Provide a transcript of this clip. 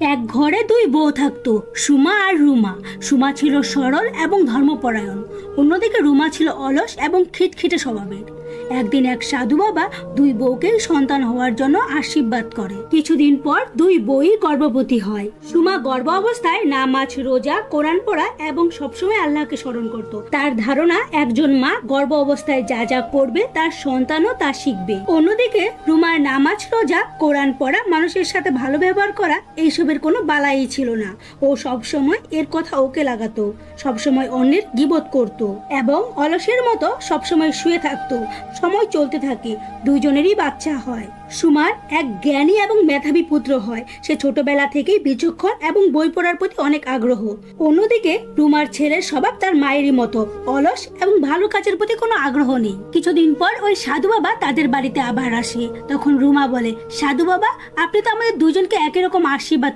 এক ঘরে দুই বউ থাকতো, সুমা আর রুমা। সুমা ছিল সরল এবং ধর্মপরায়ণ, অন্যদিকে রুমা ছিল অলস এবং খিটখিটে স্বভাবের। একদিন এক সাধু বাবা দুই বউকে সন্তান হওয়ার জন্য আশীর্বাদ করে। কিছুদিন পর দুই বউই গর্ভবতী হয়। সুমা গর্ভ অবস্থায় নামাজ, রোজা, কোরআন পড়া এবং সবসময় আল্লাহকে স্মরণ করত। তার ধারণা একজন মা গর্ভ অবস্থায় যা যা করবে তার সন্তানও তা শিখবে। অন্যদিকে রুমার নামাজ, রোজা, কোরআন পড়া, মানুষের সাথে ভালো ব্যবহার করা এইসবের কোনো বালাই ছিল না। ও সবসময় এর কথা ওকে লাগাতো, সবসময় অন্যের গীবত করত এবং অলসের মতো সবসময় শুয়ে থাকতো। সময় চলতে থাকে, দুইজনেরই বাচ্চা হয়। সুমার এক জ্ঞানী এবং মেধাবী পুত্র হয়। সে ছোটবেলা থেকেই বিচক্ষণ এবং বই পড়ার প্রতি অনেক আগ্রহ। অন্যদিকে রুমার ছেলের স্বভাব তার মায়েরই মতো, অলস এবং ভালো কাজের প্রতি কোনো আগ্রহ নেই। কিছুদিন পর ওই সাধু বাবা তাদের বাড়িতে আবার আসে। তখন রুমা বলে, সাধু বাবা, আপনি তো আমাদের দুজনকে একই রকম আশীর্বাদ